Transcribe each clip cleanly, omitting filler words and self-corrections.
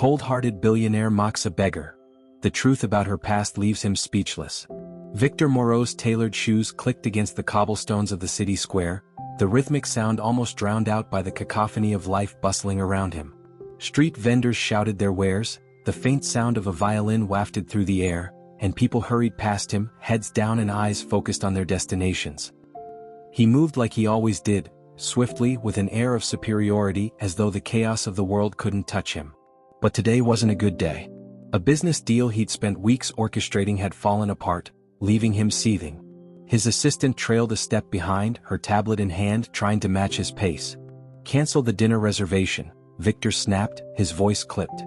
cold-hearted billionaire mocks a beggar. The truth about her past leaves him speechless. Victor Moreau's tailored shoes clicked against the cobblestones of the city square, the rhythmic sound almost drowned out by the cacophony of life bustling around him. Street vendors shouted their wares, the faint sound of a violin wafted through the air, and people hurried past him, heads down and eyes focused on their destinations. He moved like he always did, swiftly, with an air of superiority, as though the chaos of the world couldn't touch him. But today wasn't a good day. A business deal he'd spent weeks orchestrating had fallen apart, leaving him seething. His assistant trailed a step behind, her tablet in hand, trying to match his pace. "Cancel the dinner reservation," Victor snapped, his voice clipped.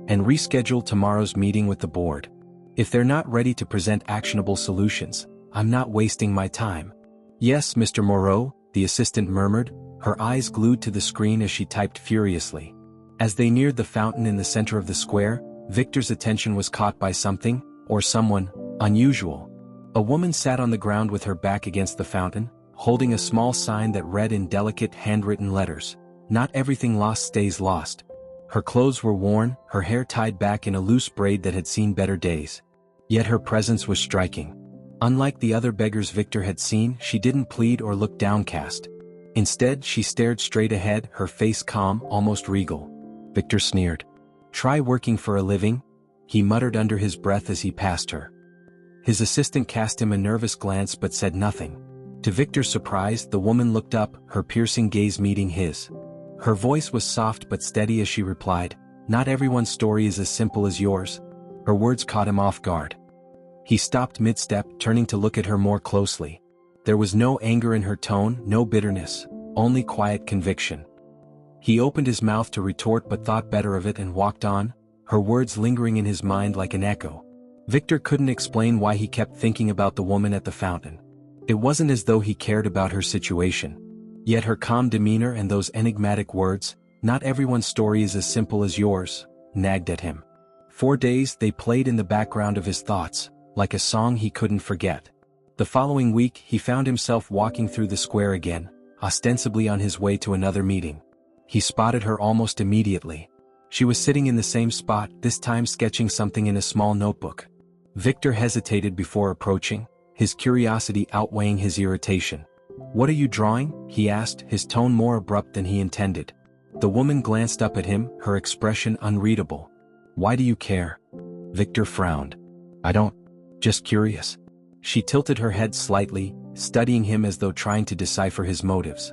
"And reschedule tomorrow's meeting with the board. If they're not ready to present actionable solutions, I'm not wasting my time." "Yes, Mr. Moreau," the assistant murmured, her eyes glued to the screen as she typed furiously. As they neared the fountain in the center of the square, Victor's attention was caught by something, or someone, unusual. A woman sat on the ground with her back against the fountain, holding a small sign that read in delicate handwritten letters, "Not everything lost stays lost." Her clothes were worn, her hair tied back in a loose braid that had seen better days. Yet her presence was striking. Unlike the other beggars Victor had seen, she didn't plead or look downcast. Instead, she stared straight ahead, her face calm, almost regal. Victor sneered. "Try working for a living?" he muttered under his breath as he passed her. His assistant cast him a nervous glance but said nothing. To Victor's surprise, the woman looked up, her piercing gaze meeting his. Her voice was soft but steady as she replied, "Not everyone's story is as simple as yours." Her words caught him off guard. He stopped mid-step, turning to look at her more closely. There was no anger in her tone, no bitterness, only quiet conviction. He opened his mouth to retort but thought better of it and walked on, her words lingering in his mind like an echo. Victor couldn't explain why he kept thinking about the woman at the fountain. It wasn't as though he cared about her situation. Yet her calm demeanor and those enigmatic words, "Not everyone's story is as simple as yours," nagged at him. For days they played in the background of his thoughts, like a song he couldn't forget. The following week he found himself walking through the square again, ostensibly on his way to another meeting. He spotted her almost immediately. She was sitting in the same spot, this time sketching something in a small notebook. Victor hesitated before approaching, his curiosity outweighing his irritation. "What are you drawing?" he asked, his tone more abrupt than he intended. The woman glanced up at him, her expression unreadable. "Why do you care?" Victor frowned. "I don't. Just curious." She tilted her head slightly, studying him as though trying to decipher his motives.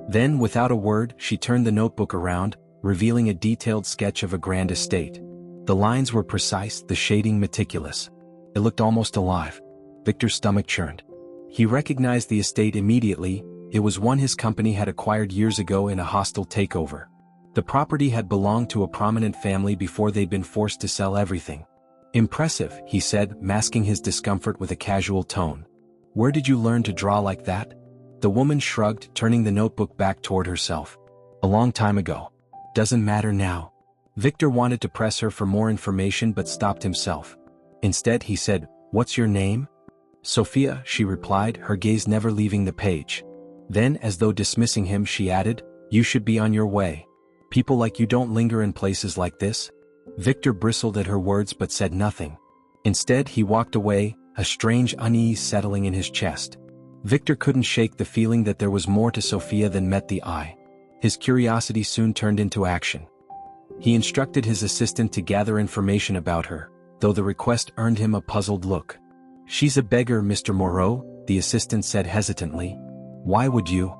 Then, without a word, she turned the notebook around, revealing a detailed sketch of a grand estate. The lines were precise, the shading meticulous. It looked almost alive. Victor's stomach churned. He recognized the estate immediately. It was one his company had acquired years ago in a hostile takeover. The property had belonged to a prominent family before they'd been forced to sell everything. "Impressive," he said, masking his discomfort with a casual tone. "Where did you learn to draw like that?" The woman shrugged, turning the notebook back toward herself. "A long time ago. Doesn't matter now." Victor wanted to press her for more information but stopped himself. Instead he said, "What's your name?" "Sophia," she replied, her gaze never leaving the page. Then, as though dismissing him, she added, "You should be on your way. People like you don't linger in places like this." Victor bristled at her words but said nothing. Instead he walked away, a strange unease settling in his chest. Victor couldn't shake the feeling that there was more to Sophia than met the eye. His curiosity soon turned into action. He instructed his assistant to gather information about her, though the request earned him a puzzled look. "She's a beggar, Mr. Moreau," the assistant said hesitantly. "Why would you?"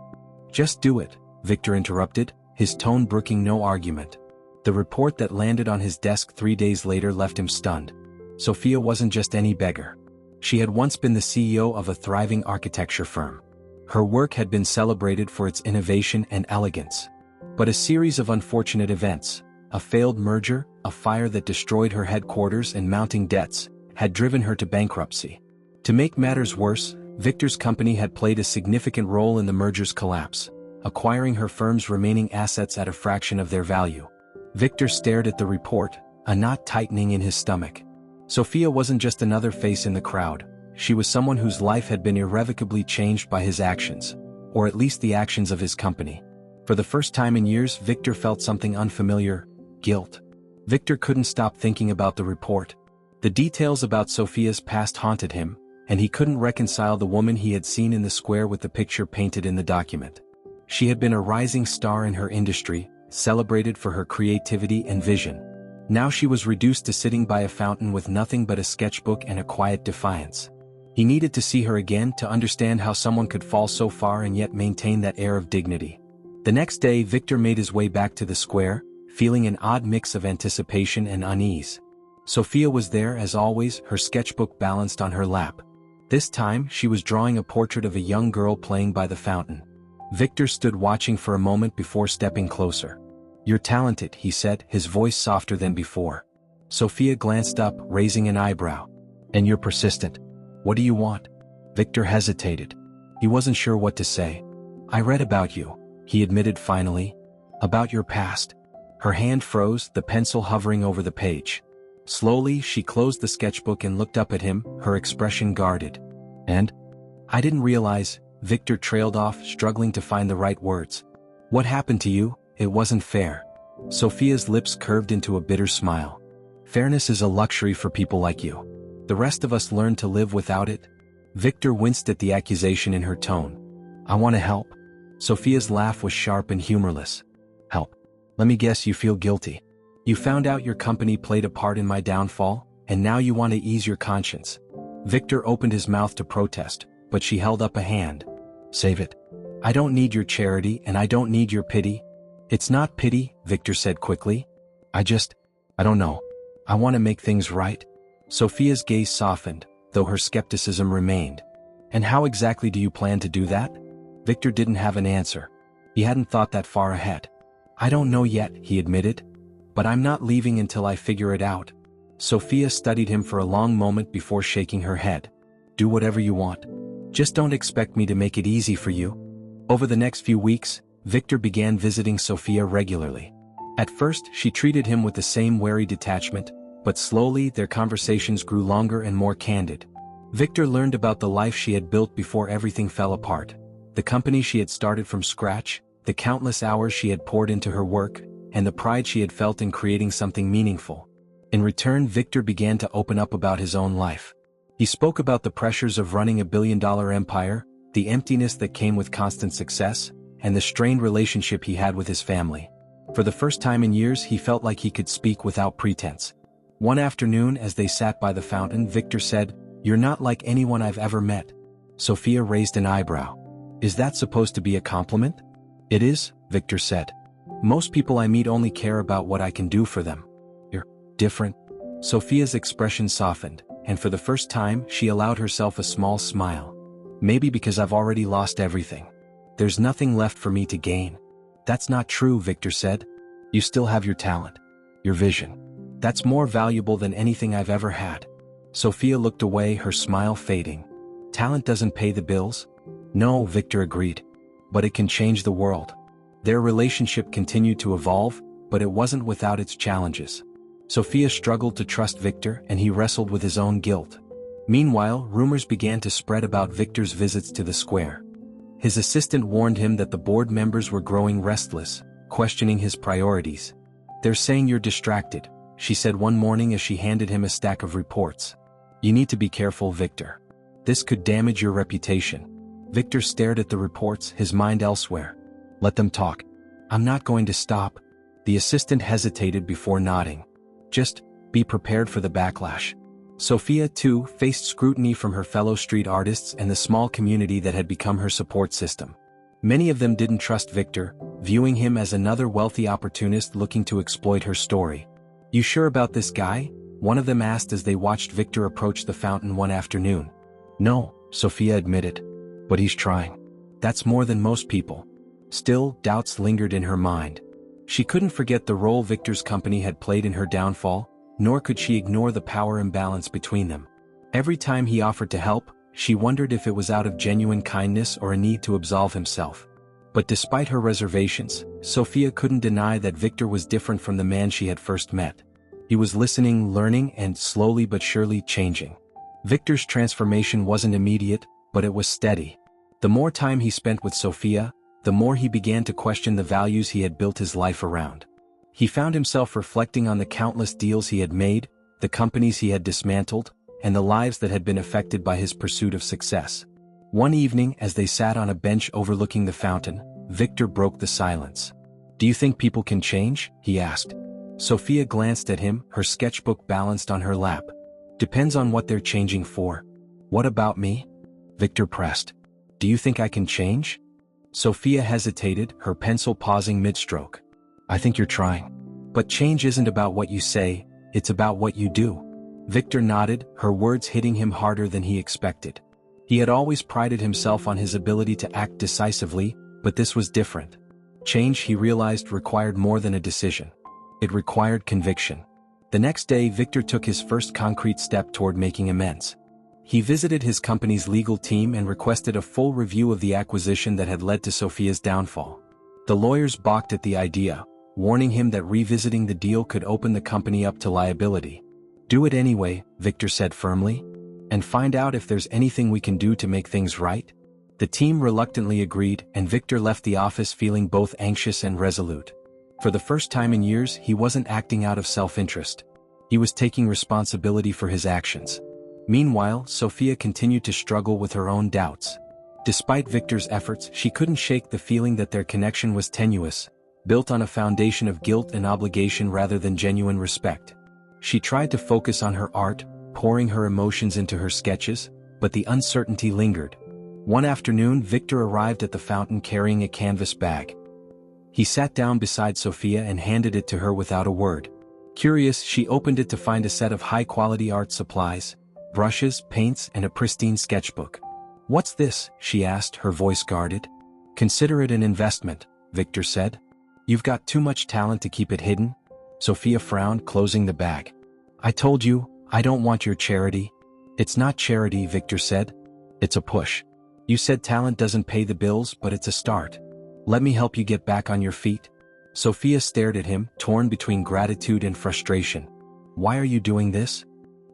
"Just do it," Victor interrupted, his tone brooking no argument. The report that landed on his desk 3 days later left him stunned. Sophia wasn't just any beggar. She had once been the CEO of a thriving architecture firm. Her work had been celebrated for its innovation and elegance. But a series of unfortunate events, a failed merger, a fire that destroyed her headquarters and mounting debts, had driven her to bankruptcy. To make matters worse, Victor's company had played a significant role in the merger's collapse, acquiring her firm's remaining assets at a fraction of their value. Victor stared at the report, a knot tightening in his stomach. Sophia wasn't just another face in the crowd, she was someone whose life had been irrevocably changed by his actions, or at least the actions of his company. For the first time in years, Victor felt something unfamiliar: guilt. Victor couldn't stop thinking about the report. The details about Sophia's past haunted him, and he couldn't reconcile the woman he had seen in the square with the picture painted in the document. She had been a rising star in her industry, celebrated for her creativity and vision. Now she was reduced to sitting by a fountain with nothing but a sketchbook and a quiet defiance. He needed to see her again to understand how someone could fall so far and yet maintain that air of dignity. The next day Victor made his way back to the square, feeling an odd mix of anticipation and unease. Sophia was there as always, her sketchbook balanced on her lap. This time she was drawing a portrait of a young girl playing by the fountain. Victor stood watching for a moment before stepping closer. "You're talented," he said, his voice softer than before. Sophia glanced up, raising an eyebrow. "And you're persistent. What do you want?" Victor hesitated. He wasn't sure what to say. "I read about you," he admitted finally. "About your past." Her hand froze, the pencil hovering over the page. Slowly, she closed the sketchbook and looked up at him, her expression guarded. "And? I didn't realize," Victor trailed off, struggling to find the right words. "What happened to you? It wasn't fair." Sophia's lips curved into a bitter smile. "Fairness is a luxury for people like you. The rest of us learn to live without it." Victor winced at the accusation in her tone. "I want to help." Sophia's laugh was sharp and humorless. "Help? Let me guess, you feel guilty. You found out your company played a part in my downfall, and now you want to ease your conscience." Victor opened his mouth to protest, but she held up a hand. "Save it. I don't need your charity and I don't need your pity." "It's not pity," Victor said quickly. I don't know. I want to make things right." Sophia's gaze softened, though her skepticism remained. "And how exactly do you plan to do that?" Victor didn't have an answer. He hadn't thought that far ahead. "I don't know yet," he admitted. "But I'm not leaving until I figure it out." Sophia studied him for a long moment before shaking her head. "Do whatever you want. Just don't expect me to make it easy for you." Over the next few weeks, Victor began visiting Sophia regularly. At first, she treated him with the same wary detachment, but slowly their conversations grew longer and more candid. Victor learned about the life she had built before everything fell apart, the company she had started from scratch, the countless hours she had poured into her work, and the pride she had felt in creating something meaningful. In return, Victor began to open up about his own life. He spoke about the pressures of running a billion-dollar empire, the emptiness that came with constant success, and the strained relationship he had with his family. For the first time in years, he felt like he could speak without pretense. One afternoon, as they sat by the fountain, Victor said, "You're not like anyone I've ever met." Sophia raised an eyebrow. "Is that supposed to be a compliment?" "It is," Victor said. "Most people I meet only care about what I can do for them." "You're different." Sophia's expression softened, and for the first time she allowed herself a small smile. "Maybe because I've already lost everything. There's nothing left for me to gain." "That's not true," Victor said. "You still have your talent. Your vision. That's more valuable than anything I've ever had." Sophia looked away, her smile fading. "Talent doesn't pay the bills." "No," Victor agreed. "But it can change the world." Their relationship continued to evolve, but it wasn't without its challenges. Sophia struggled to trust Victor, and he wrestled with his own guilt. Meanwhile, rumors began to spread about Victor's visits to the square. His assistant warned him that the board members were growing restless, questioning his priorities. "They're saying you're distracted," she said one morning as she handed him a stack of reports. "You need to be careful, Victor. This could damage your reputation." Victor stared at the reports, his mind elsewhere. "Let them talk. I'm not going to stop." The assistant hesitated before nodding. "Just be prepared for the backlash." Sophia, too, faced scrutiny from her fellow street artists and the small community that had become her support system. Many of them didn't trust Victor, viewing him as another wealthy opportunist looking to exploit her story. "You sure about this guy?" one of them asked as they watched Victor approach the fountain one afternoon. "No," Sophia admitted. "But he's trying. That's more than most people." Still, doubts lingered in her mind. She couldn't forget the role Victor's company had played in her downfall, nor could she ignore the power imbalance between them. Every time he offered to help, she wondered if it was out of genuine kindness or a need to absolve himself. But despite her reservations, Sophia couldn't deny that Victor was different from the man she had first met. He was listening, learning, and slowly but surely changing. Victor's transformation wasn't immediate, but it was steady. The more time he spent with Sophia, the more he began to question the values he had built his life around. He found himself reflecting on the countless deals he had made, the companies he had dismantled, and the lives that had been affected by his pursuit of success. One evening, as they sat on a bench overlooking the fountain, Victor broke the silence. "Do you think people can change?" he asked. Sophia glanced at him, her sketchbook balanced on her lap. "Depends on what they're changing for." "What about me?" Victor pressed. "Do you think I can change?" Sophia hesitated, her pencil pausing mid-stroke. "I think you're trying. But change isn't about what you say, it's about what you do." Victor nodded, her words hitting him harder than he expected. He had always prided himself on his ability to act decisively, but this was different. Change, he realized, required more than a decision. It required conviction. The next day, Victor took his first concrete step toward making amends. He visited his company's legal team and requested a full review of the acquisition that had led to Sophia's downfall. The lawyers balked at the idea, warning him that revisiting the deal could open the company up to liability. "Do it anyway," Victor said firmly, "and find out if there's anything we can do to make things right." The team reluctantly agreed, and Victor left the office feeling both anxious and resolute. For the first time in years, he wasn't acting out of self-interest. He was taking responsibility for his actions. Meanwhile, Sophia continued to struggle with her own doubts. Despite Victor's efforts, she couldn't shake the feeling that their connection was tenuous, built on a foundation of guilt and obligation rather than genuine respect. She tried to focus on her art, pouring her emotions into her sketches, but the uncertainty lingered. One afternoon, Victor arrived at the fountain carrying a canvas bag. He sat down beside Sophia and handed it to her without a word. Curious, she opened it to find a set of high-quality art supplies, brushes, paints, and a pristine sketchbook. "What's this?" she asked, her voice guarded. "Consider it an investment," Victor said. "You've got too much talent to keep it hidden." Sophia frowned, closing the bag. "I told you, I don't want your charity." "It's not charity," Victor said. "It's a push. You said talent doesn't pay the bills, but it's a start. Let me help you get back on your feet." Sophia stared at him, torn between gratitude and frustration. "Why are you doing this?"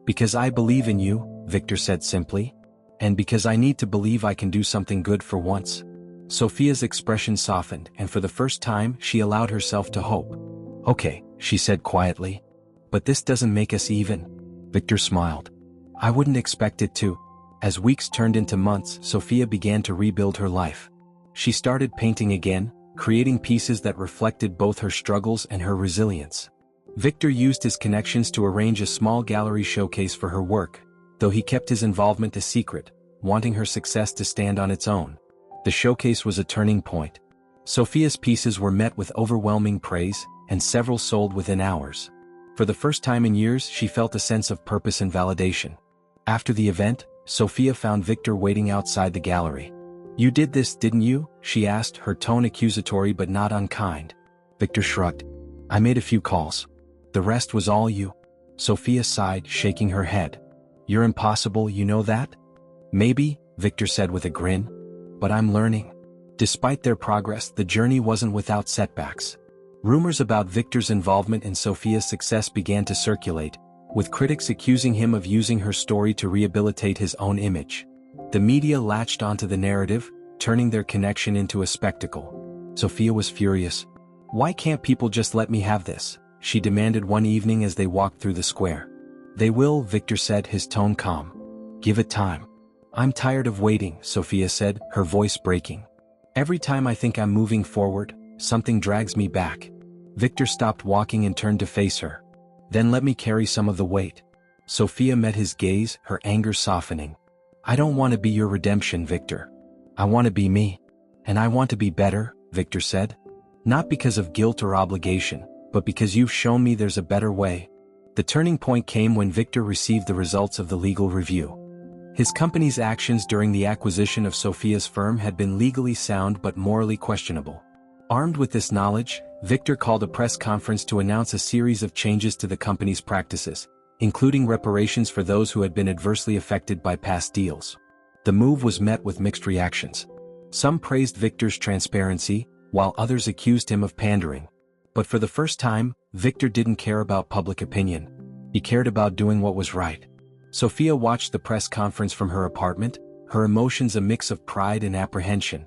"Because I believe in you," Victor said simply. "And because I need to believe I can do something good for once." Sophia's expression softened, and for the first time, she allowed herself to hope. "Okay," she said quietly. "But this doesn't make us even." Victor smiled. "I wouldn't expect it to." As weeks turned into months, Sophia began to rebuild her life. She started painting again, creating pieces that reflected both her struggles and her resilience. Victor used his connections to arrange a small gallery showcase for her work, though he kept his involvement a secret, wanting her success to stand on its own. The showcase was a turning point. Sophia's pieces were met with overwhelming praise, and several sold within hours. For the first time in years, she felt a sense of purpose and validation. After the event, Sophia found Victor waiting outside the gallery. "You did this, didn't you?" she asked, her tone accusatory but not unkind. Victor shrugged. "I made a few calls. The rest was all you." Sophia sighed, shaking her head. "You're impossible, you know that?" "Maybe," Victor said with a grin. "But I'm learning." Despite their progress, the journey wasn't without setbacks. Rumors about Victor's involvement in Sophia's success began to circulate, with critics accusing him of using her story to rehabilitate his own image. The media latched onto the narrative, turning their connection into a spectacle. Sophia was furious. "Why can't people just let me have this?" she demanded one evening as they walked through the square. "They will," Victor said, his tone calm. "Give it time." "I'm tired of waiting," Sophia said, her voice breaking. "Every time I think I'm moving forward, something drags me back." Victor stopped walking and turned to face her. "Then let me carry some of the weight." Sophia met his gaze, her anger softening. "I don't want to be your redemption, Victor. I want to be me. And I want to be better," Victor said. "Not because of guilt or obligation, but because you've shown me there's a better way." The turning point came when Victor received the results of the legal review. His company's actions during the acquisition of Sophia's firm had been legally sound but morally questionable. Armed with this knowledge, Victor called a press conference to announce a series of changes to the company's practices, including reparations for those who had been adversely affected by past deals. The move was met with mixed reactions. Some praised Victor's transparency, while others accused him of pandering. But for the first time, Victor didn't care about public opinion. He cared about doing what was right. Sophia watched the press conference from her apartment, her emotions a mix of pride and apprehension.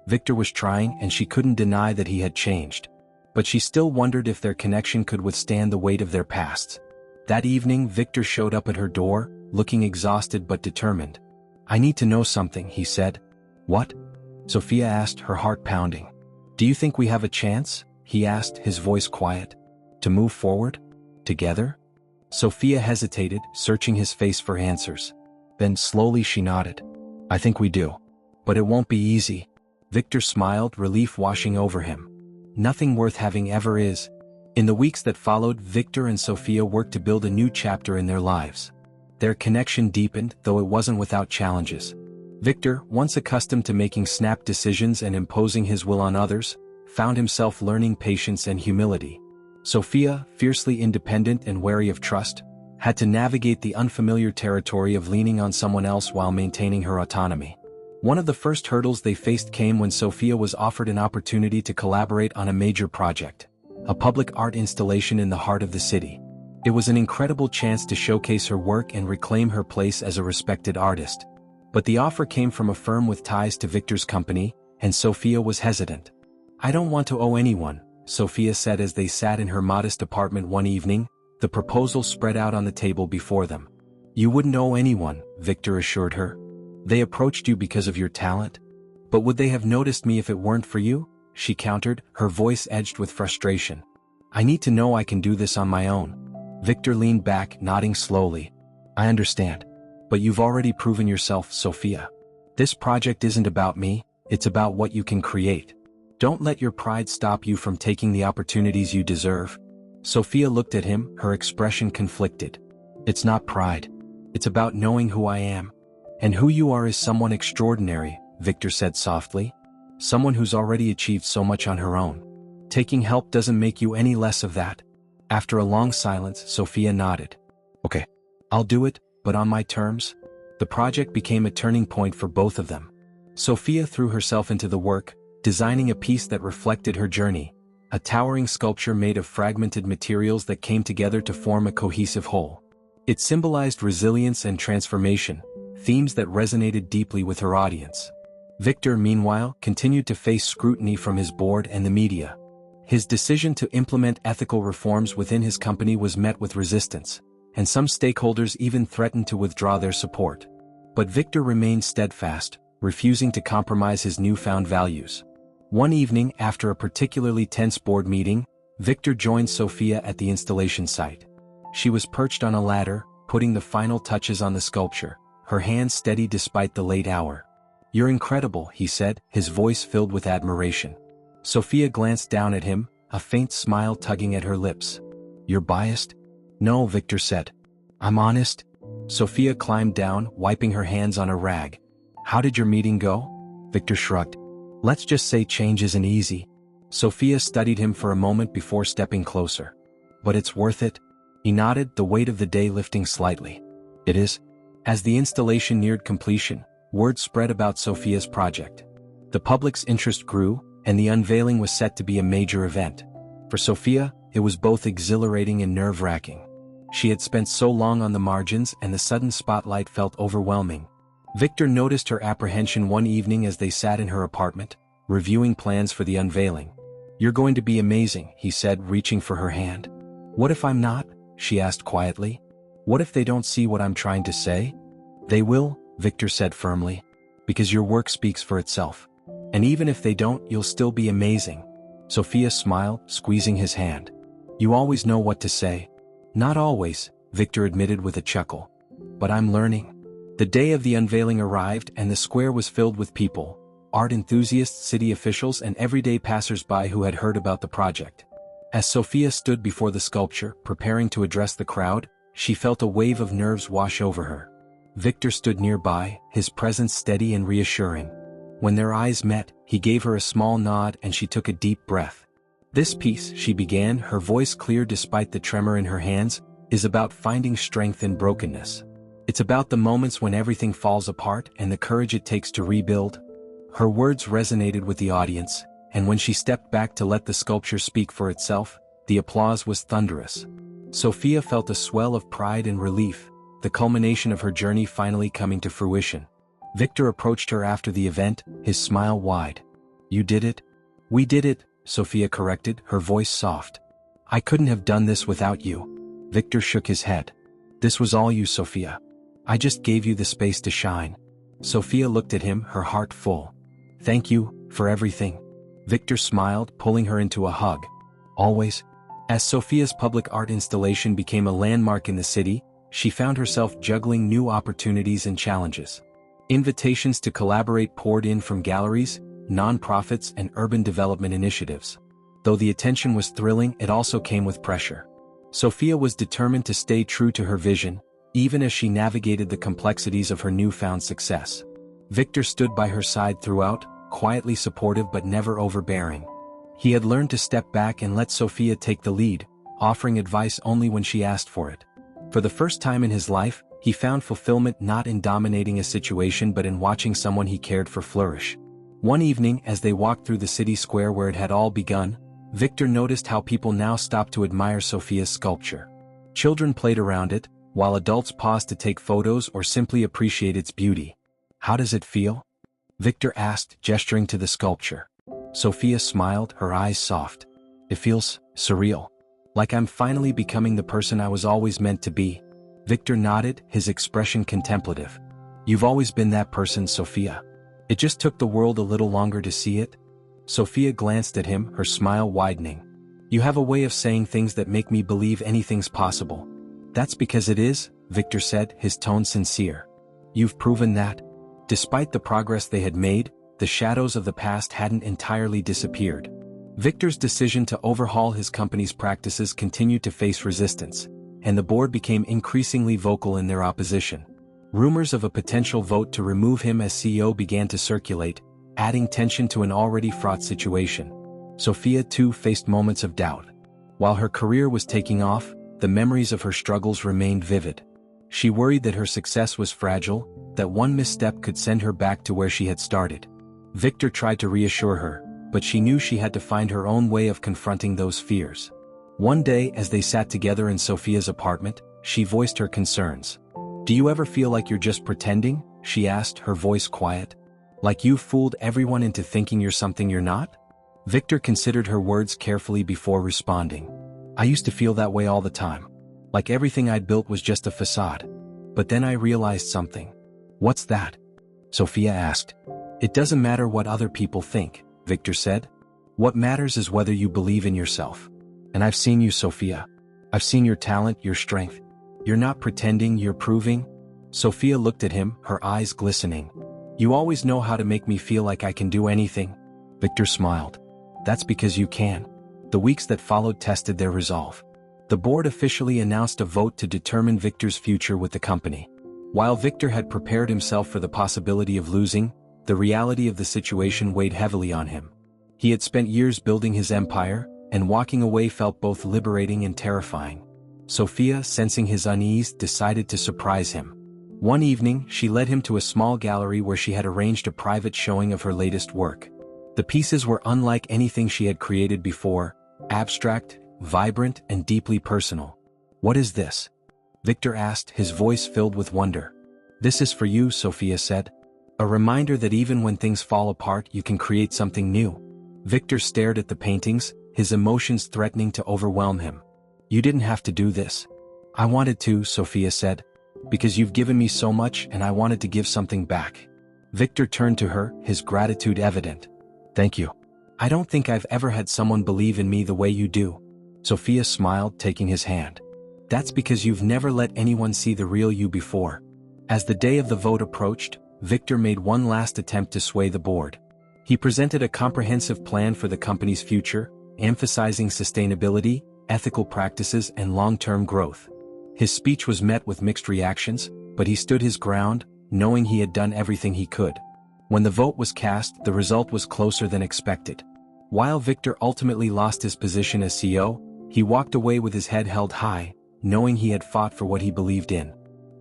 Victor was trying, and she couldn't deny that he had changed. but she still wondered if their connection could withstand the weight of their pasts. That evening, Victor showed up at her door, looking exhausted but determined. "I need to know something," he said. "What?" Sophia asked, her heart pounding. "Do you think we have a chance?" he asked, his voice quiet. "To move forward? Together?" Sophia hesitated, searching his face for answers. Then slowly she nodded. "I think we do. But it won't be easy." Victor smiled, relief washing over him. "Nothing worth having ever is." In the weeks that followed, Victor and Sophia worked to build a new chapter in their lives. Their connection deepened, though it wasn't without challenges. Victor, once accustomed to making snap decisions and imposing his will on others, found himself learning patience and humility. Sophia, fiercely independent and wary of trust, had to navigate the unfamiliar territory of leaning on someone else while maintaining her autonomy. One of the first hurdles they faced came when Sophia was offered an opportunity to collaborate on a major project, a public art installation in the heart of the city. It was an incredible chance to showcase her work and reclaim her place as a respected artist. But the offer came from a firm with ties to Victor's company, and Sophia was hesitant. "I don't want to owe anyone," Sophia said as they sat in her modest apartment one evening, the proposal spread out on the table before them. "You wouldn't owe anyone," Victor assured her. "They approached you because of your talent. But would they have noticed me if it weren't for you?" she countered, her voice edged with frustration. "I need to know I can do this on my own." Victor leaned back, nodding slowly. "I understand. But you've already proven yourself, Sophia. This project isn't about me, it's about what you can create. Don't let your pride stop you from taking the opportunities you deserve." Sophia looked at him, her expression conflicted. "It's not pride. It's about knowing who I am. And who you are is someone extraordinary," Victor said softly. "Someone who's already achieved so much on her own. Taking help doesn't make you any less of that." After a long silence, Sophia nodded. "Okay. I'll do it, but on my terms." The project became a turning point for both of them. Sophia threw herself into the work, designing a piece that reflected her journey, a towering sculpture made of fragmented materials that came together to form a cohesive whole. It symbolized resilience and transformation, themes that resonated deeply with her audience. Victor, meanwhile, continued to face scrutiny from his board and the media. His decision to implement ethical reforms within his company was met with resistance, and some stakeholders even threatened to withdraw their support. But Victor remained steadfast, refusing to compromise his newfound values. One evening, after a particularly tense board meeting, Victor joined Sophia at the installation site. She was perched on a ladder, putting the final touches on the sculpture, her hands steady despite the late hour. "You're incredible," he said, his voice filled with admiration. Sophia glanced down at him, a faint smile tugging at her lips. "You're biased?" "No," Victor said. "I'm honest." Sophia climbed down, wiping her hands on a rag. "How did your meeting go?" Victor shrugged. "Let's just say change isn't easy." Sophia studied him for a moment before stepping closer. "But it's worth it?" He nodded, the weight of the day lifting slightly. "It is." As the installation neared completion, word spread about Sophia's project. The public's interest grew, and the unveiling was set to be a major event. For Sophia, it was both exhilarating and nerve-wracking. She had spent so long on the margins, and the sudden spotlight felt overwhelming. Victor noticed her apprehension one evening as they sat in her apartment, reviewing plans for the unveiling. "You're going to be amazing," he said, reaching for her hand. "What if I'm not?" she asked quietly. "What if they don't see what I'm trying to say?" "They will," Victor said firmly. "Because your work speaks for itself. And even if they don't, you'll still be amazing." Sophia smiled, squeezing his hand. "You always know what to say." "Not always," Victor admitted with a chuckle. "But I'm learning." The day of the unveiling arrived, and the square was filled with people, art enthusiasts, city officials, and everyday passers-by who had heard about the project. As Sophia stood before the sculpture, preparing to address the crowd, she felt a wave of nerves wash over her. Victor stood nearby, his presence steady and reassuring. When their eyes met, he gave her a small nod and she took a deep breath. "This piece," she began, her voice clear despite the tremor in her hands, "is about finding strength in brokenness. It's about the moments when everything falls apart and the courage it takes to rebuild." Her words resonated with the audience, and when she stepped back to let the sculpture speak for itself, the applause was thunderous. Sophia felt a swell of pride and relief, the culmination of her journey finally coming to fruition. Victor approached her after the event, his smile wide. "You did it?" "We did it," Sophia corrected, her voice soft. I couldn't have done this without you. Victor shook his head. This was all you, Sophia. I just gave you the space to shine. Sophia looked at him, her heart full. Thank you, for everything. Victor smiled, pulling her into a hug. Always. As Sophia's public art installation became a landmark in the city, she found herself juggling new opportunities and challenges. Invitations to collaborate poured in from galleries, nonprofits, and urban development initiatives. Though the attention was thrilling, it also came with pressure. Sophia was determined to stay true to her vision, even as she navigated the complexities of her newfound success. Victor stood by her side throughout, quietly supportive but never overbearing. He had learned to step back and let Sophia take the lead, offering advice only when she asked for it. For the first time in his life, he found fulfillment not in dominating a situation but in watching someone he cared for flourish. One evening, as they walked through the city square where it had all begun, Victor noticed how people now stopped to admire Sophia's sculpture. Children played around it, while adults paused to take photos or simply appreciate its beauty. How does it feel? Victor asked, gesturing to the sculpture. Sophia smiled, her eyes soft. It feels surreal. Like I'm finally becoming the person I was always meant to be. Victor nodded, his expression contemplative. You've always been that person, Sophia. It just took the world a little longer to see it. Sophia glanced at him, her smile widening. You have a way of saying things that make me believe anything's possible. That's because it is, Victor said, his tone sincere. You've proven that. Despite the progress they had made, the shadows of the past hadn't entirely disappeared. Victor's decision to overhaul his company's practices continued to face resistance, and the board became increasingly vocal in their opposition. Rumors of a potential vote to remove him as CEO began to circulate, adding tension to an already fraught situation. Sophia too faced moments of doubt. While her career was taking off, the memories of her struggles remained vivid. She worried that her success was fragile, that one misstep could send her back to where she had started. Victor tried to reassure her, but she knew she had to find her own way of confronting those fears. One day, as they sat together in Sophia's apartment, she voiced her concerns. Do you ever feel like you're just pretending? She asked, her voice quiet. Like you've fooled everyone into thinking you're something you're not? Victor considered her words carefully before responding. I used to feel that way all the time. Like everything I'd built was just a facade. But then I realized something. What's that? Sophia asked. It doesn't matter what other people think, Victor said. What matters is whether you believe in yourself. And I've seen you, Sophia. I've seen your talent, your strength. You're not pretending, you're proving. Sophia looked at him, her eyes glistening. You always know how to make me feel like I can do anything. Victor smiled. That's because you can. The weeks that followed tested their resolve. The board officially announced a vote to determine Victor's future with the company. While Victor had prepared himself for the possibility of losing, the reality of the situation weighed heavily on him. He had spent years building his empire, and walking away felt both liberating and terrifying. Sophia, sensing his unease, decided to surprise him. One evening, she led him to a small gallery where she had arranged a private showing of her latest work. The pieces were unlike anything she had created before, abstract, vibrant, and deeply personal. What is this? Victor asked, his voice filled with wonder. This is for you, Sophia said. A reminder that even when things fall apart, you can create something new. Victor stared at the paintings, his emotions threatening to overwhelm him. You didn't have to do this. I wanted to, Sophia said. Because you've given me so much and I wanted to give something back. Victor turned to her, his gratitude evident. Thank you. I don't think I've ever had someone believe in me the way you do. Sophia smiled, taking his hand. That's because you've never let anyone see the real you before. As the day of the vote approached, Victor made one last attempt to sway the board. He presented a comprehensive plan for the company's future, emphasizing sustainability, ethical practices, and long-term growth. His speech was met with mixed reactions, but he stood his ground, knowing he had done everything he could. When the vote was cast, the result was closer than expected. While Victor ultimately lost his position as CEO, he walked away with his head held high, knowing he had fought for what he believed in.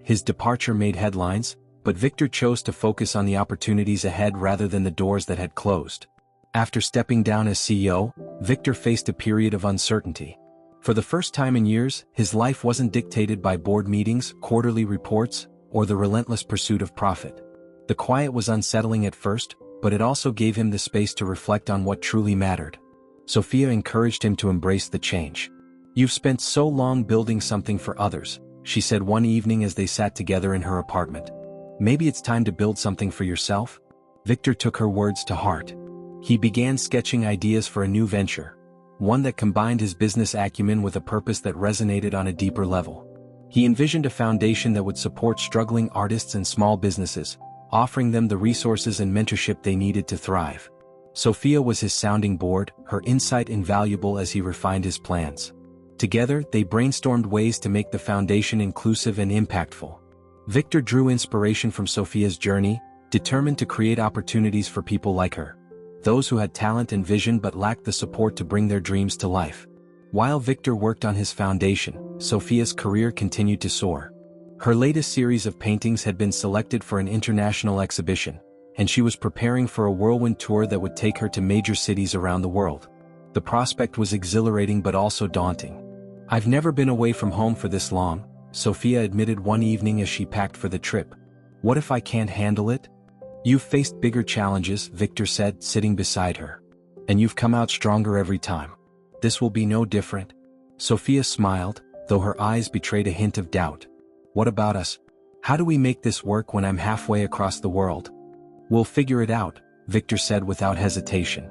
His departure made headlines, but Victor chose to focus on the opportunities ahead rather than the doors that had closed. After stepping down as CEO, Victor faced a period of uncertainty. For the first time in years, his life wasn't dictated by board meetings, quarterly reports, or the relentless pursuit of profit. The quiet was unsettling at first, but it also gave him the space to reflect on what truly mattered. Sophia encouraged him to embrace the change. "You've spent so long building something for others," she said one evening as they sat together in her apartment. "Maybe it's time to build something for yourself?" Victor took her words to heart. He began sketching ideas for a new venture, one that combined his business acumen with a purpose that resonated on a deeper level. He envisioned a foundation that would support struggling artists and small businesses, offering them the resources and mentorship they needed to thrive. Sophia was his sounding board, her insight invaluable as he refined his plans. Together, they brainstormed ways to make the foundation inclusive and impactful. Victor drew inspiration from Sophia's journey, determined to create opportunities for people like her, those who had talent and vision but lacked the support to bring their dreams to life. While Victor worked on his foundation, Sophia's career continued to soar. Her latest series of paintings had been selected for an international exhibition, and she was preparing for a whirlwind tour that would take her to major cities around the world. The prospect was exhilarating but also daunting. "I've never been away from home for this long," Sophia admitted one evening as she packed for the trip. "What if I can't handle it?" "You've faced bigger challenges," Victor said, sitting beside her. "And you've come out stronger every time. This will be no different." Sophia smiled, though her eyes betrayed a hint of doubt. "What about us? How do we make this work when I'm halfway across the world?" "We'll figure it out," Victor said without hesitation.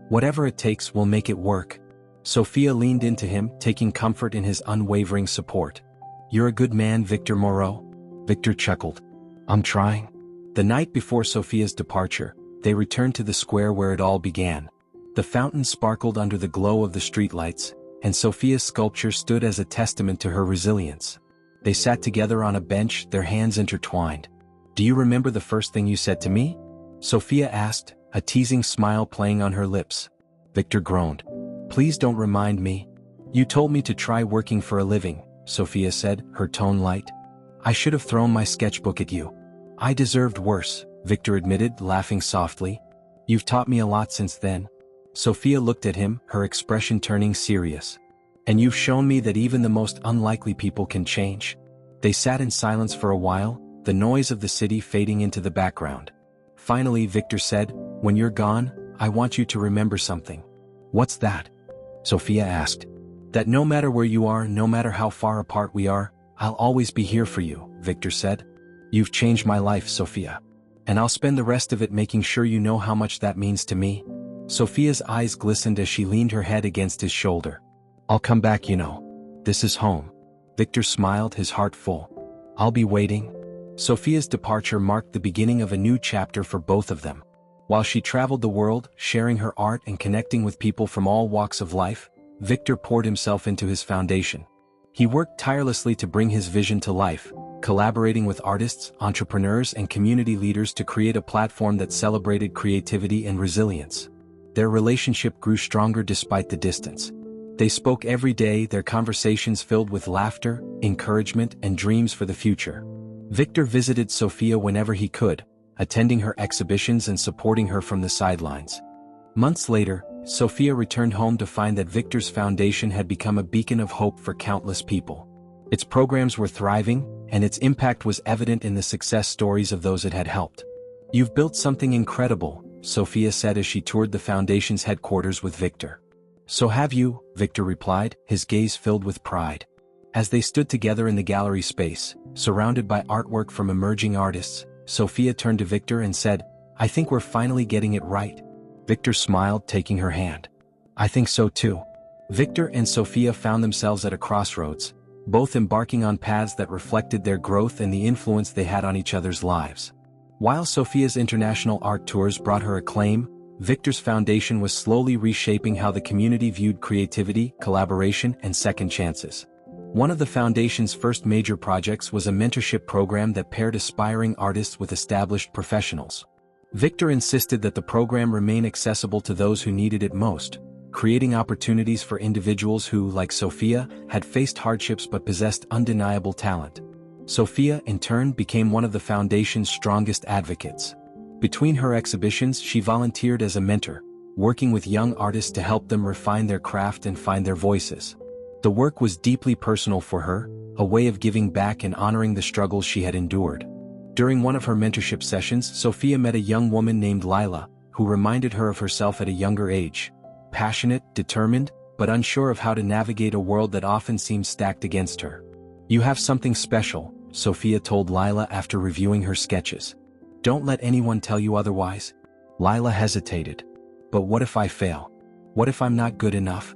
"Whatever it takes, we'll make it work." Sophia leaned into him, taking comfort in his unwavering support. "You're a good man, Victor Moreau." Victor chuckled. "I'm trying." The night before Sophia's departure, they returned to the square where it all began. The fountain sparkled under the glow of the streetlights, and Sophia's sculpture stood as a testament to her resilience. They sat together on a bench, their hands intertwined. "Do you remember the first thing you said to me?" Sophia asked, a teasing smile playing on her lips. Victor groaned. "Please don't remind me." "You told me to try working for a living," Sophia said, her tone light. "I should have thrown my sketchbook at you." "I deserved worse," Victor admitted, laughing softly. "You've taught me a lot since then." Sophia looked at him, her expression turning serious. "And you've shown me that even the most unlikely people can change." They sat in silence for a while, the noise of the city fading into the background. Finally, Victor said, "When you're gone, I want you to remember something." "What's that?" Sophia asked. "That no matter where you are, no matter how far apart we are, I'll always be here for you," Victor said. "You've changed my life, Sophia. And I'll spend the rest of it making sure you know how much that means to me." Sophia's eyes glistened as she leaned her head against his shoulder. "I'll come back, you know. This is home." Victor smiled, his heart full. "I'll be waiting." Sophia's departure marked the beginning of a new chapter for both of them. While she traveled the world, sharing her art and connecting with people from all walks of life, Victor poured himself into his foundation. He worked tirelessly to bring his vision to life, collaborating with artists, entrepreneurs, and community leaders to create a platform that celebrated creativity and resilience. Their relationship grew stronger despite the distance. They spoke every day, their conversations filled with laughter, encouragement, and dreams for the future. Victor visited Sophia whenever he could, attending her exhibitions and supporting her from the sidelines. Months later, Sophia returned home to find that Victor's foundation had become a beacon of hope for countless people. Its programs were thriving, and its impact was evident in the success stories of those it had helped. "You've built something incredible," Sophia said as she toured the foundation's headquarters with Victor. "So have you," Victor replied, his gaze filled with pride. As they stood together in the gallery space, surrounded by artwork from emerging artists, Sophia turned to Victor and said, "I think we're finally getting it right." Victor smiled, taking her hand. "I think so too." Victor and Sophia found themselves at a crossroads, both embarking on paths that reflected their growth and the influence they had on each other's lives. While Sophia's international art tours brought her acclaim, Victor's foundation was slowly reshaping how the community viewed creativity, collaboration, and second chances. One of the foundation's first major projects was a mentorship program that paired aspiring artists with established professionals. Victor insisted that the program remain accessible to those who needed it most, creating opportunities for individuals who, like Sophia, had faced hardships but possessed undeniable talent. Sophia, in turn, became one of the foundation's strongest advocates. Between her exhibitions, she volunteered as a mentor, working with young artists to help them refine their craft and find their voices. The work was deeply personal for her, a way of giving back and honoring the struggles she had endured. During one of her mentorship sessions, Sophia met a young woman named Lila, who reminded her of herself at a younger age. passionate, determined, but unsure of how to navigate a world that often seems stacked against her. "You have something special," Sophia told Lila after reviewing her sketches. "Don't let anyone tell you otherwise." Lila hesitated. "But what if I fail? What if I'm not good enough?"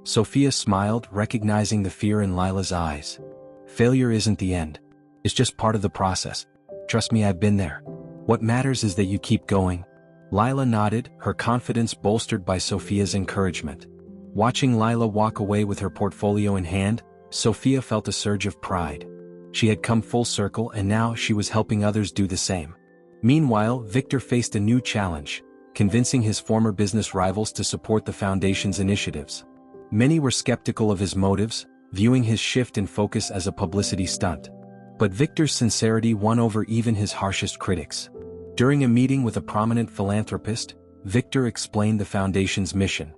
Sophia smiled, recognizing the fear in Lila's eyes. "Failure isn't the end. It's just part of the process. Trust me, I've been there. What matters is that you keep going." Lila nodded, her confidence bolstered by Sophia's encouragement. Watching Lila walk away with her portfolio in hand, Sophia felt a surge of pride. She had come full circle and now she was helping others do the same. Meanwhile, Victor faced a new challenge, convincing his former business rivals to support the foundation's initiatives. Many were skeptical of his motives, viewing his shift in focus as a publicity stunt. But Victor's sincerity won over even his harshest critics. During a meeting with a prominent philanthropist, Victor explained the foundation's mission.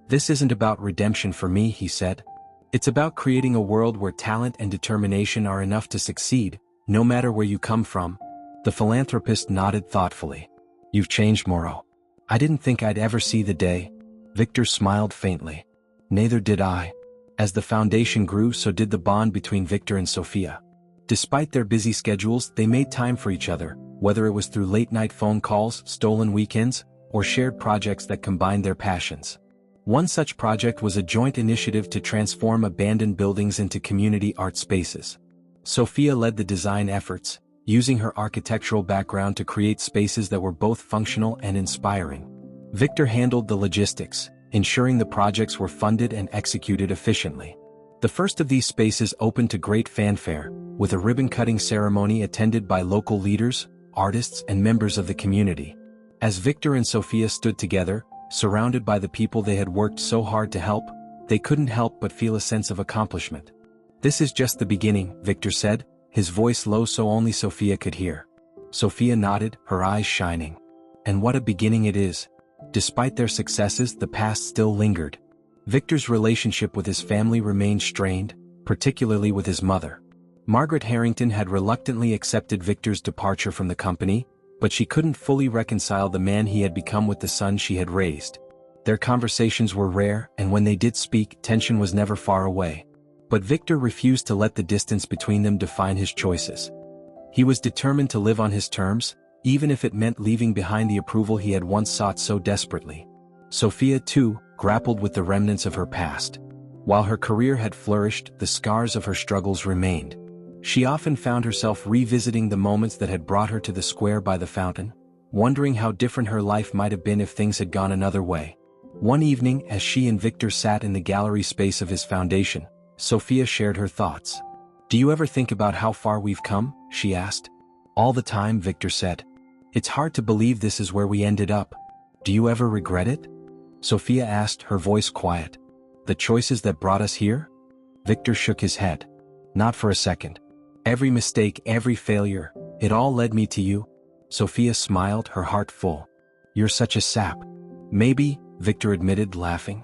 "This isn't about redemption for me," he said. "It's about creating a world where talent and determination are enough to succeed, no matter where you come from." The philanthropist nodded thoughtfully. "You've changed, Moreau. I didn't think I'd ever see the day." Victor smiled faintly. "Neither did I." As the foundation grew, so did the bond between Victor and Sophia. Despite their busy schedules, they made time for each other, whether it was through late-night phone calls, stolen weekends, or shared projects that combined their passions. One such project was a joint initiative to transform abandoned buildings into community art spaces. Sophia led the design efforts, using her architectural background to create spaces that were both functional and inspiring. Victor handled the logistics, ensuring the projects were funded and executed efficiently. The first of these spaces opened to great fanfare, with a ribbon-cutting ceremony attended by local leaders, artists, and members of the community. As Victor and Sophia stood together, surrounded by the people they had worked so hard to help, they couldn't help but feel a sense of accomplishment. "This is just the beginning," Victor said, his voice low so only Sophia could hear. Sophia nodded, her eyes shining. And what a beginning it is. Despite their successes, the past still lingered. Victor's relationship with his family remained strained, particularly with his mother. Margaret Harrington had reluctantly accepted Victor's departure from the company, but she couldn't fully reconcile the man he had become with the son she had raised. Their conversations were rare, and when they did speak, tension was never far away. But Victor refused to let the distance between them define his choices. He was determined to live on his terms, even if it meant leaving behind the approval he had once sought so desperately. Sophia, too, grappled with the remnants of her past. While her career had flourished, the scars of her struggles remained. She often found herself revisiting the moments that had brought her to the square by the fountain, wondering how different her life might have been if things had gone another way. One evening, as she and Victor sat in the gallery space of his foundation, Sophia shared her thoughts. "Do you ever think about how far we've come?" she asked. "All the time," Victor said. "It's hard to believe this is where we ended up. Do you ever regret it?" Sophia asked, her voice quiet. "The choices that brought us here?" Victor shook his head. "Not for a second. Every mistake, every failure, it all led me to you." Sophia smiled, her heart full. "You're such a sap." "Maybe," Victor admitted, laughing.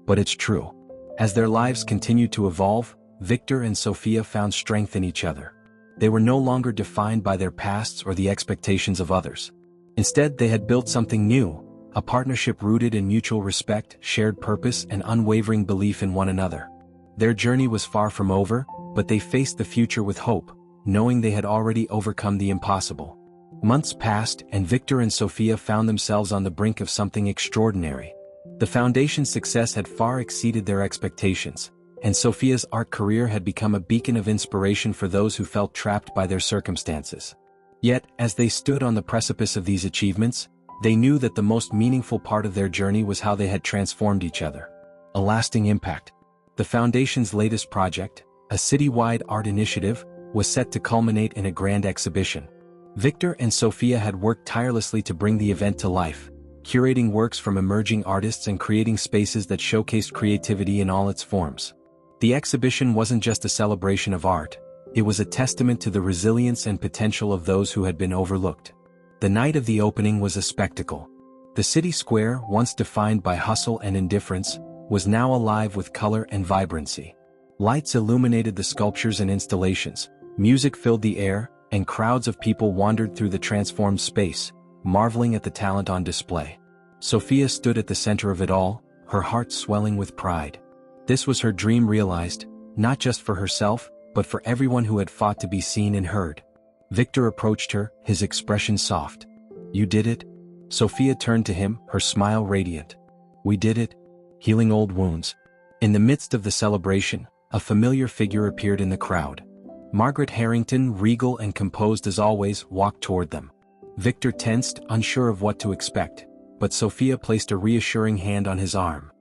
"But it's true." As their lives continued to evolve, Victor and Sophia found strength in each other. They were no longer defined by their pasts or the expectations of others. Instead, they had built something new, a partnership rooted in mutual respect, shared purpose, and unwavering belief in one another. Their journey was far from over, but they faced the future with hope, knowing they had already overcome the impossible. Months passed, and Victor and Sophia found themselves on the brink of something extraordinary. The foundation's success had far exceeded their expectations, and Sophia's art career had become a beacon of inspiration for those who felt trapped by their circumstances. Yet, as they stood on the precipice of these achievements, they knew that the most meaningful part of their journey was how they had transformed each other. A lasting impact. The foundation's latest project, a citywide art initiative, was set to culminate in a grand exhibition. Victor and Sophia had worked tirelessly to bring the event to life, curating works from emerging artists and creating spaces that showcased creativity in all its forms. The exhibition wasn't just a celebration of art, it was a testament to the resilience and potential of those who had been overlooked. The night of the opening was a spectacle. The city square, once defined by hustle and indifference, was now alive with color and vibrancy. Lights illuminated the sculptures and installations, music filled the air, and crowds of people wandered through the transformed space, marveling at the talent on display. Sophia stood at the center of it all, her heart swelling with pride. This was her dream realized, not just for herself, but for everyone who had fought to be seen and heard. Victor approached her, his expression soft. "You did it?" Sophia turned to him, her smile radiant. "We did it, healing old wounds." In the midst of the celebration, a familiar figure appeared in the crowd. Margaret Harrington, regal and composed as always, walked toward them. Victor tensed, unsure of what to expect, but Sophia placed a reassuring hand on his arm.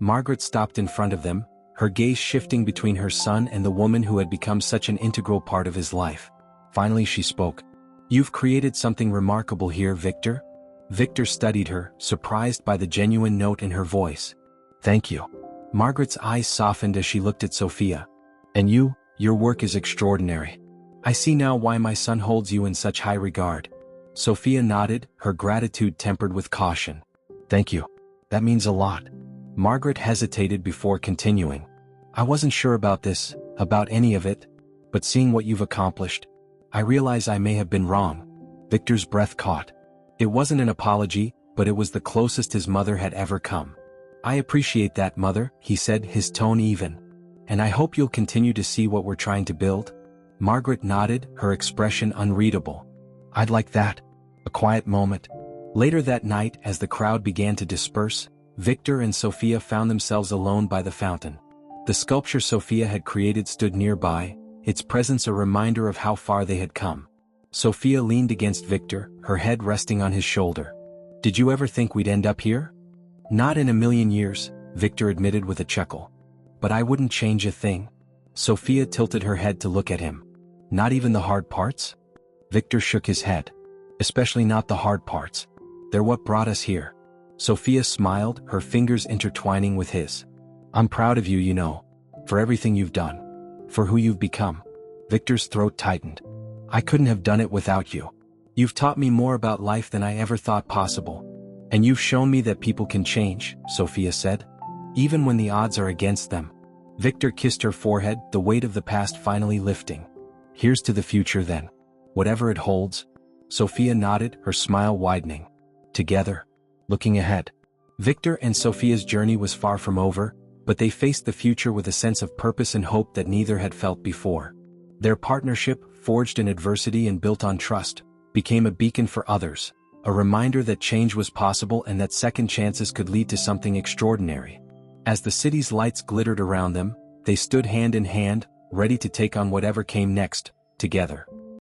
Margaret stopped in front of them, her gaze shifting between her son and the woman who had become such an integral part of his life. Finally she spoke. "You've created something remarkable here, Victor." Victor studied her, surprised by the genuine note in her voice. "Thank you." Margaret's eyes softened as she looked at Sophia. "And you, your work is extraordinary. I see now why my son holds you in such high regard." Sophia nodded, her gratitude tempered with caution. "Thank you. That means a lot." Margaret hesitated before continuing. "I wasn't sure about this, about any of it, but seeing what you've accomplished, I realize I may have been wrong." Victor's breath caught. It wasn't an apology, but it was the closest his mother had ever come. "I appreciate that, Mother," he said, his tone even. "And I hope you'll continue to see what we're trying to build." Margaret nodded, her expression unreadable. "I'd like that." A quiet moment. Later that night, as the crowd began to disperse, Victor and Sophia found themselves alone by the fountain. The sculpture Sophia had created stood nearby, its presence a reminder of how far they had come. Sophia leaned against Victor, her head resting on his shoulder. "Did you ever think we'd end up here?" "Not in a million years," Victor admitted with a chuckle. "But I wouldn't change a thing." Sophia tilted her head to look at him. "Not even the hard parts?" Victor shook his head. "Especially not the hard parts. They're what brought us here." Sophia smiled, her fingers intertwining with his. "I'm proud of you, you know. For everything you've done. For who you've become." Victor's throat tightened. "I couldn't have done it without you. You've taught me more about life than I ever thought possible. And you've shown me that people can change," Sophia said. "Even when the odds are against them." Victor kissed her forehead, the weight of the past finally lifting. "Here's to the future then. Whatever it holds." Sophia nodded, her smile widening. Together. Looking ahead. Victor and Sophia's journey was far from over, but they faced the future with a sense of purpose and hope that neither had felt before. Their partnership, forged in adversity and built on trust, became a beacon for others, a reminder that change was possible and that second chances could lead to something extraordinary. As the city's lights glittered around them, they stood hand in hand, ready to take on whatever came next, together.